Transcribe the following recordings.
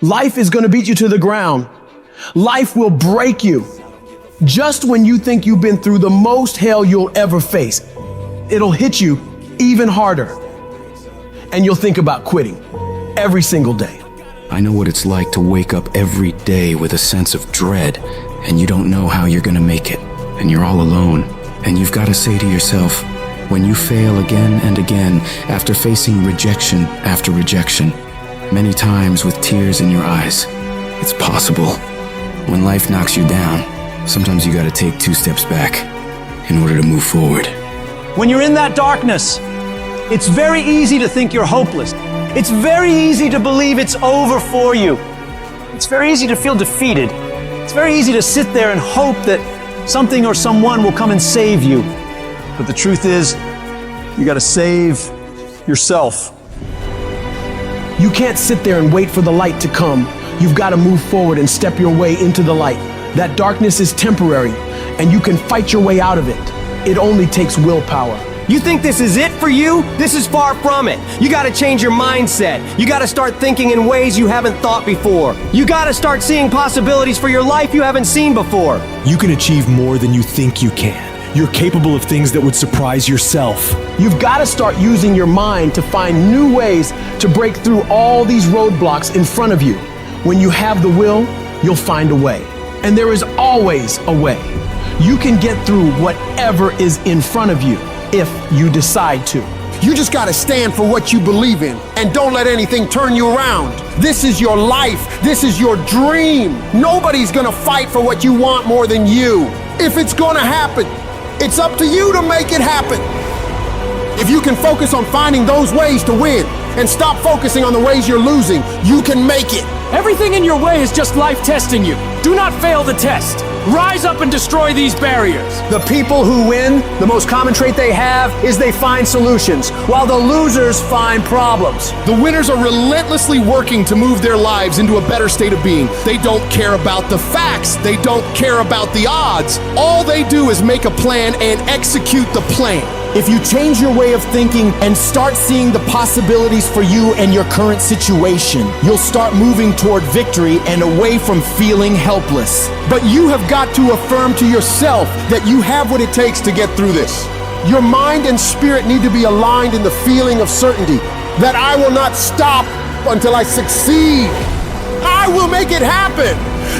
Life is going to beat you to the ground. Life will break you. Just when you think you've been through the most hell you'll ever face, it'll hit you even harder. And you'll think about quitting every single day. I know what it's like to wake up every day with a sense of dread, and you don't know how you're gonna make it, and you're all alone. And you've got to say to yourself, when you fail again and again, after facing rejection after rejection, many times with tears in your eyes, it's possible. When life knocks you down, sometimes you gotta take 2 steps back in order to move forward. When you're in that darkness, it's very easy to think you're hopeless. It's very easy to believe it's over for you. It's very easy to feel defeated. It's very easy to sit there and hope that something or someone will come and save you. But the truth is, you gotta save yourself. You can't sit there and wait for the light to come. You've got to move forward and step your way into the light. That darkness is temporary, and you can fight your way out of it. It only takes willpower. You think this is it for you? This is far from it. You gotta change your mindset. You gotta start thinking in ways you haven't thought before. You gotta start seeing possibilities for your life you haven't seen before. You can achieve more than you think you can. You're capable of things that would surprise yourself. You've got to start using your mind to find new ways to break through all these roadblocks in front of you. When you have the will, you'll find a way. And there is always a way. You can get through whatever is in front of you if you decide to. You just gotta stand for what you believe in and don't let anything turn you around. This is your life. This is your dream. Nobody's gonna fight for what you want more than you. If it's gonna happen, it's up to you to make it happen. If you can focus on finding those ways to win and stop focusing on the ways you're losing, you can make it. Everything in your way is just life testing you. Do not fail the test. Rise up and destroy these barriers. The people who win, the most common trait they have is they find solutions, while the losers find problems. The winners are relentlessly working to move their lives into a better state of being. They don't care about the facts. They don't care about the odds. All they do is make a plan and execute the plan. If you change your way of thinking and start seeing the possibilities for you and your current situation, you'll start moving toward victory and away from feeling helpless. But you have got to affirm to yourself that you have what it takes to get through this. Your mind and spirit need to be aligned in the feeling of certainty that I will not stop until I succeed. I will make it happen,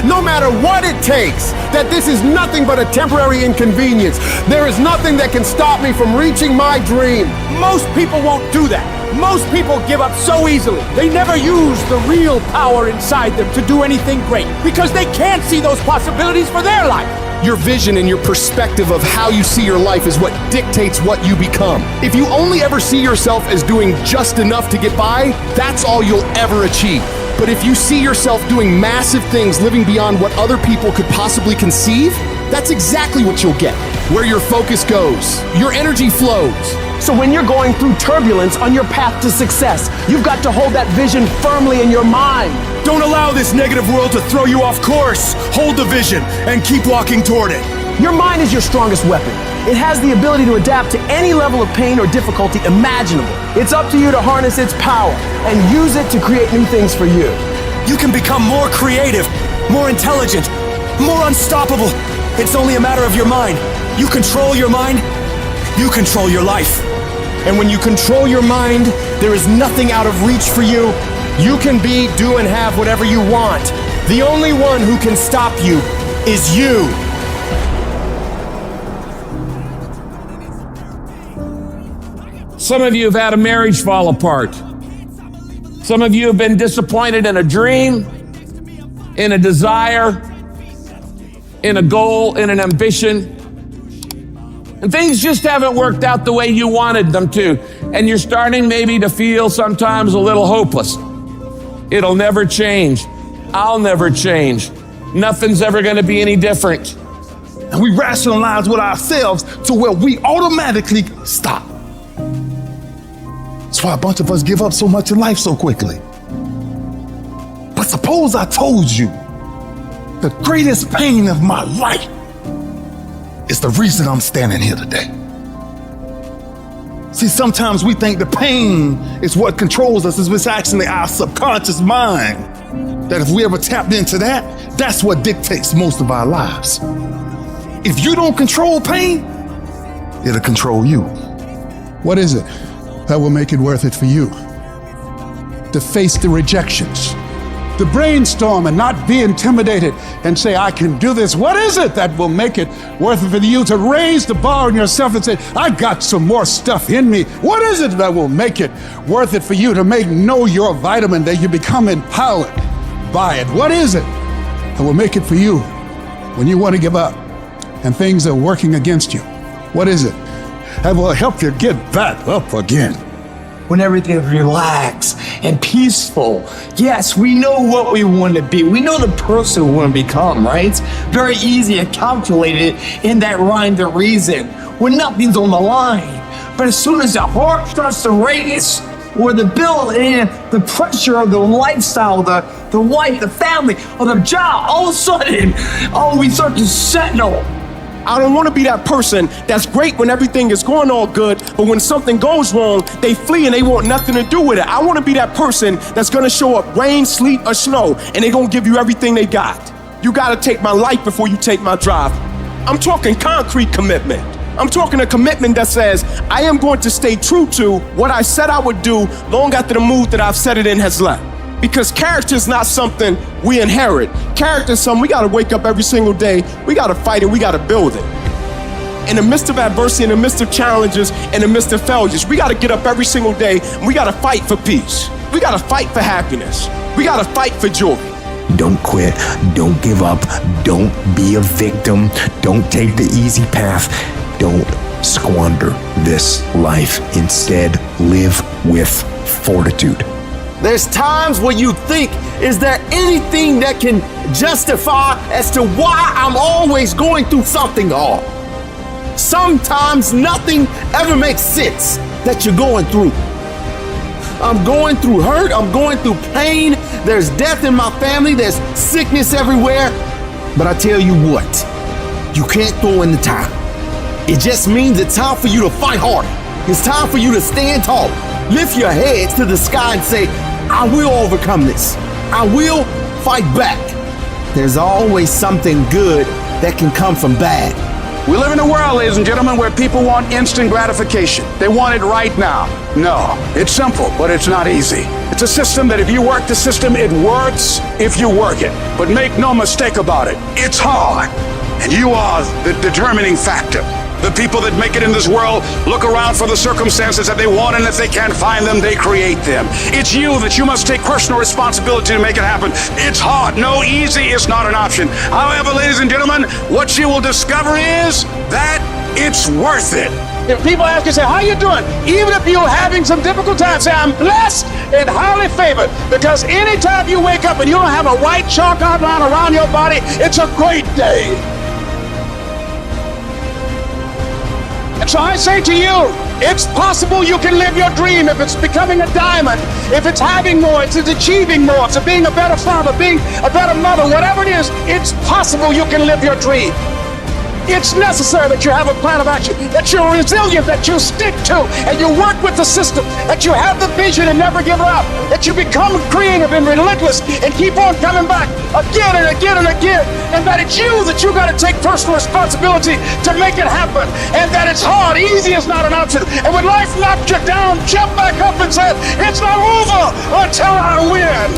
no matter what it takes, that this is nothing but a temporary inconvenience. There is nothing that can stop me from reaching my dream. Most people won't do that. Most people give up so easily. They never use the real power inside them to do anything great because they can't see those possibilities for their life. Your vision and your perspective of how you see your life is what dictates what you become. If you only ever see yourself as doing just enough to get by, that's all you'll ever achieve. But if you see yourself doing massive things, living beyond what other people could possibly conceive, that's exactly what you'll get. Where your focus goes, your energy flows. So when you're going through turbulence on your path to success, you've got to hold that vision firmly in your mind. Don't allow this negative world to throw you off course. Hold the vision and keep walking toward it. Your mind is your strongest weapon. It has the ability to adapt to any level of pain or difficulty imaginable. It's up to you to harness its power and use it to create new things for you. You can become more creative, more intelligent, more unstoppable. It's only a matter of your mind. You control your mind, you control your life. And when you control your mind, there is nothing out of reach for you. You can be, do, and have whatever you want. The only one who can stop you is you. Some of you have had a marriage fall apart. Some of you have been disappointed in a dream, in a desire, in a goal, in an ambition. And things just haven't worked out the way you wanted them to. And you're starting maybe to feel sometimes a little hopeless. It'll never change. I'll never change. Nothing's ever going to be any different. And we rationalize with ourselves to where we automatically stop. That's why a bunch of us give up so much in life so quickly. But suppose I told you the greatest pain of my life is the reason I'm standing here today. See, sometimes we think the pain is what controls us. It's actually our subconscious mind that if we ever tapped into that, that's what dictates most of our lives. If you don't control pain, it'll control you. What is it that will make it worth it for you? To face the rejections, to brainstorm and not be intimidated and say, I can do this. What is it that will make it worth it for you to raise the bar on yourself and say, I got some more stuff in me? What is it that will make it worth it for you to know your vitamin, that you become empowered by it? What is it that will make it for you when you want to give up and things are working against you? What is it that will help you get back up again? When everything's relaxed and peaceful. Yes, we know what we want to be. We know the person we want to become, right? It's very easy to calculate it in that rhyme to reason when nothing's on the line. But as soon as the heart starts to race, or the bill and the pressure of the lifestyle, the wife, the family, or the job, all of a sudden, we start to settle. I don't want to be that person that's great when everything is going all good, but when something goes wrong, they flee and they want nothing to do with it. I want to be that person that's going to show up rain, sleet, or snow, and they're going to give you everything they got. You got to take my life before you take my drive. I'm talking concrete commitment. I'm talking a commitment that says I am going to stay true to what I said I would do long after the mood that I've set it in has left. Because character is not something we inherit. Character is something we gotta wake up every single day, we gotta fight it, we gotta build it. In the midst of adversity, in the midst of challenges, in the midst of failures, we gotta get up every single day and we gotta fight for peace. We gotta fight for happiness. We gotta fight for joy. Don't quit, don't give up, don't be a victim, don't take the easy path, don't squander this life. Instead, live with fortitude. There's times where you think, is there anything that can justify as to why I'm always going through something hard? Sometimes nothing ever makes sense that you're going through. I'm going through hurt, I'm going through pain, there's death in my family, there's sickness everywhere. But I tell you what, you can't throw in the towel. It just means it's time for you to fight harder. It's time for you to stand tall. Lift your heads to the sky and say, I will overcome this. I will fight back. There's always something good that can come from bad. We live in a world, ladies and gentlemen, where people want instant gratification. They want it right now. No, it's simple, but it's not easy. It's a system that if you work the system, it works if you work it. But make no mistake about it, it's hard. And you are the determining factor. The people that make it in this world look around for the circumstances that they want, and if they can't find them, they create them. It's you that you must take personal responsibility to make it happen. It's hard. No, easy is not an option. However, ladies and gentlemen, what you will discover is that it's worth it. If people ask you, say, how you doing? Even if you're having some difficult times, say, I'm blessed and highly favored. Because anytime you wake up and you don't have a white chalk outline around your body, it's a great day. And so I say to you, it's possible you can live your dream if it's becoming a diamond, if it's having more, it's achieving more, it's being a better father, being a better mother, whatever it is, it's possible you can live your dream. It's necessary that you have a plan of action, that you're resilient, that you stick to, and you work with the system, that you have the vision and never give up, that you become creative and relentless and keep on coming back again and again and again, and that it's you that you got to take personal responsibility to make it happen, and that it's hard, easy is not an option, and when life knocks you down, jump back up and say, it's not over until I win.